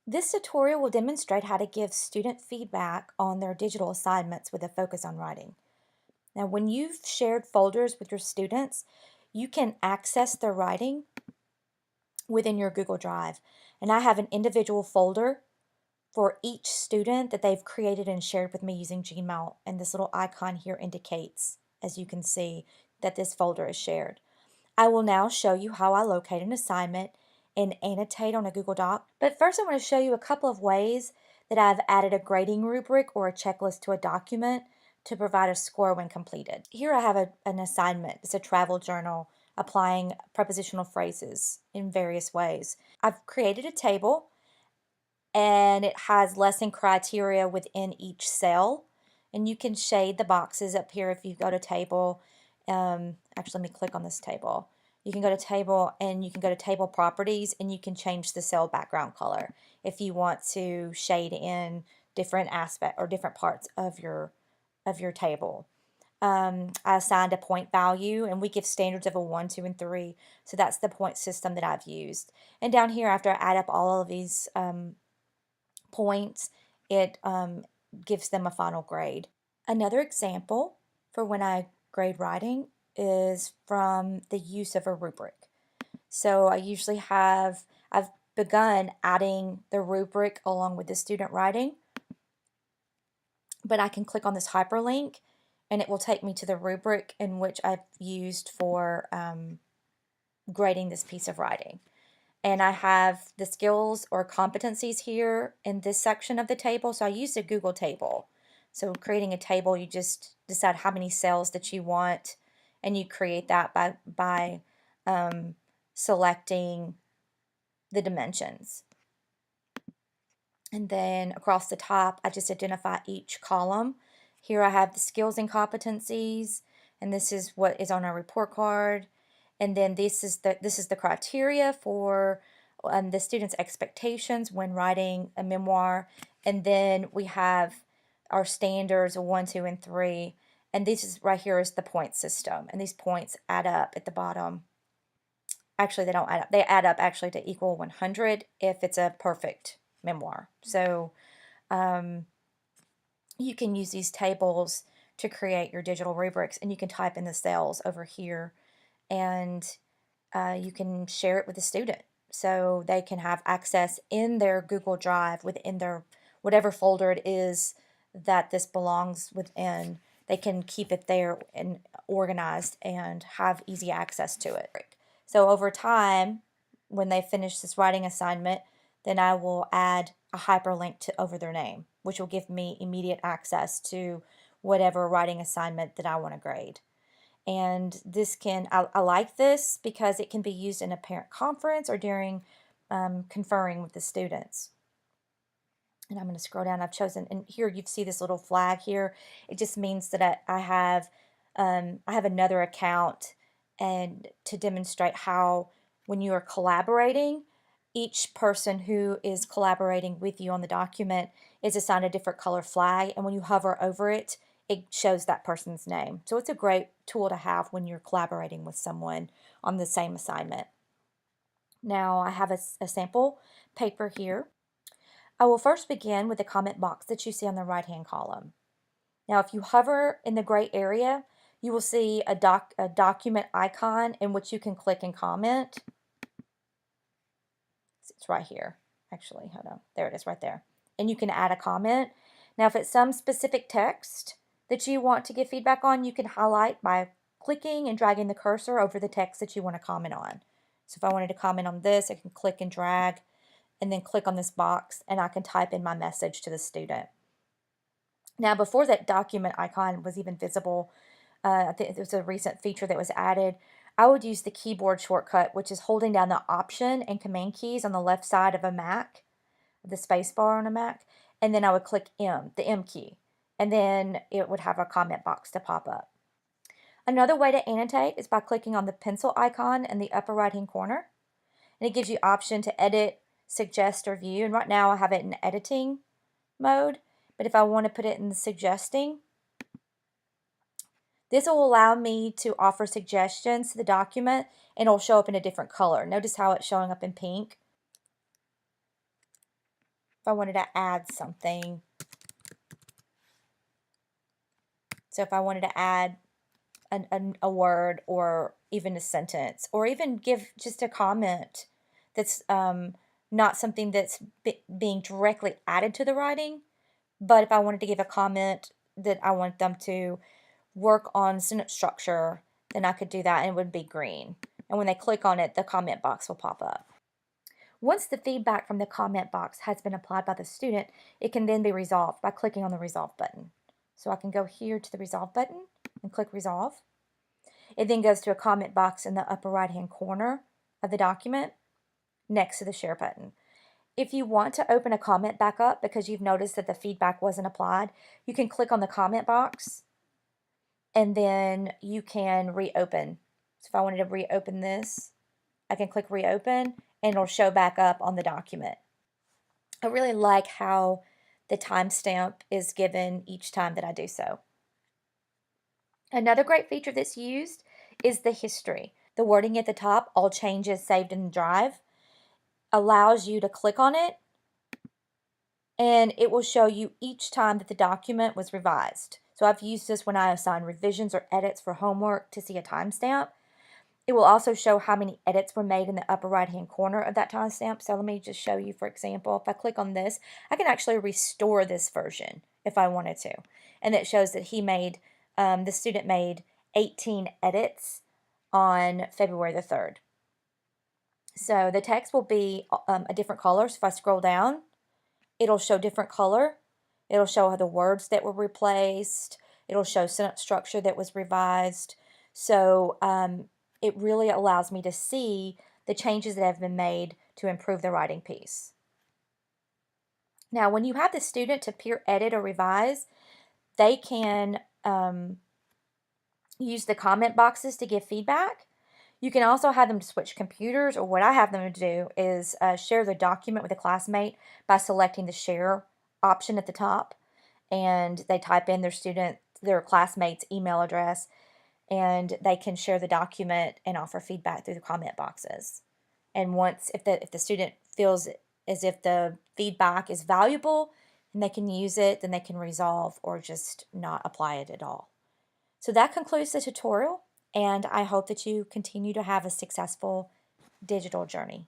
This tutorial will demonstrate how to give student feedback on their digital assignments with a focus on writing. Now, when you've shared folders with your students, you can access their writing within your Google Drive. And I have an individual folder for each student that they've created and shared with me using Gmail. And this little icon here indicates, as you can see, that this folder is shared. I will now show you how I locate an assignment and annotate on a Google Doc. But first I want to show you a couple of ways that I've added a grading rubric or a checklist to a document to provide a score when completed. Here I have an assignment. It's a travel journal applying prepositional phrases in various ways. I've created a table and it has lesson criteria within each cell. And you can shade the boxes up here if you go to table. Actually, let me click on this table. You can go to table and you can go to table properties and you can change the cell background color if you want to shade in different aspect or different parts of your table. I assigned a point value and we give standards of a 1, 2, and 3. So that's the point system that I've used. And down here, after I add up all of these points, it gives them a final grade. Another example for when I grade writing is from the use of a rubric. So I've begun adding the rubric along with the student writing, but I can click on this hyperlink and it will take me to the rubric in which I've used for grading this piece of writing. And I have the skills or competencies here in this section of the table. So I used a Google table. So creating a table, you just decide how many cells that you want, and you create that by selecting the dimensions. And then across the top, I just identify each column. Here I have the skills and competencies, and this is what is on our report card. And then this is the criteria for the student's expectations when writing a memoir. And then we have our standards 1, 2, and 3. And this is right here is the point system. And these points add up at the bottom. Actually, they don't add up. They add up actually to equal 100 if it's a perfect memoir. So you can use these tables to create your digital rubrics, and you can type in the cells over here, and you can share it with the student so they can have access in their Google Drive within their whatever folder it is that this belongs within. They can keep it there and organized and have easy access to it. So over time, when they finish this writing assignment, then I will add a hyperlink over their name, which will give me immediate access to whatever writing assignment that I want to grade. And I like this because it can be used in a parent conference or during conferring with the students. And I'm going to scroll down. I've chosen, and here you see this little flag here. It just means that I have another account, and to demonstrate how when you are collaborating, each person who is collaborating with you on the document is assigned a different color flag, and when you hover over it, it shows that person's name. So it's a great tool to have when you're collaborating with someone on the same assignment. Now I have a sample paper here. I will first begin with the comment box that you see on the right-hand column. Now, if you hover in the gray area, you will see a document icon in which you can click and comment. It's right here. Actually, hold on. There it is right there. And you can add a comment. Now, if it's some specific text that you want to give feedback on, you can highlight by clicking and dragging the cursor over the text that you want to comment on. So if I wanted to comment on this, I can click and drag and then click on this box, and I can type in my message to the student. Now, before that document icon was even visible, I think it was a recent feature that was added, I would use the keyboard shortcut, which is holding down the Option and Command keys on the left side of a Mac, the space bar on a Mac, and then I would click M, the M key, and then it would have a comment box to pop up. Another way to annotate is by clicking on the pencil icon in the upper right-hand corner, and it gives you option to edit, suggest, or view, and right now I have it in editing mode, but if I want to put it in the suggesting, this will allow me to offer suggestions to the document, and it'll show up in a different color. Notice how it's showing up in pink. if I wanted to add something. So if I wanted to add a word or even a sentence, or even give just a comment that's not something that's being directly added to the writing, but if I wanted to give a comment that I want them to work on sentence structure, then I could do that and it would be green. And when they click on it, the comment box will pop up. Once the feedback from the comment box has been applied by the student, it can then be resolved by clicking on the Resolve button. So I can go here to the Resolve button and click Resolve. It then goes to a comment box in the upper right-hand corner of the document next to the Share button. If you want to open a comment back up because you've noticed that the feedback wasn't applied, you can click on the comment box and then you can reopen. So if I wanted to reopen this, I can click Reopen and it'll show back up on the document. I really like how the timestamp is given each time that I do so. Another great feature that's used is the history. The wording at the top, all changes saved in the drive, allows you to click on it and it will show you each time that the document was revised. So I've used this when I assign revisions or edits for homework to see a timestamp. It will also show how many edits were made in the upper right-hand corner of that timestamp. So let me just show you, for example, if I click on this, I can actually restore this version if I wanted to. And it shows that the student made 18 edits on February the 3rd. So the text will be a different color. So if I scroll down, it'll show different color. It'll show the words that were replaced. It'll show sentence structure that was revised. So it really allows me to see the changes that have been made to improve the writing piece. Now, when you have the student to peer edit or revise, they can use the comment boxes to give feedback. You can also have them to switch computers, or what I have them to do is share the document with a classmate by selecting the share option at the top, and they type in their classmate's email address, and they can share the document and offer feedback through the comment boxes. And if the student feels as if the feedback is valuable and they can use it, then they can resolve or just not apply it at all. So that concludes the tutorial, and I hope that you continue to have a successful digital journey.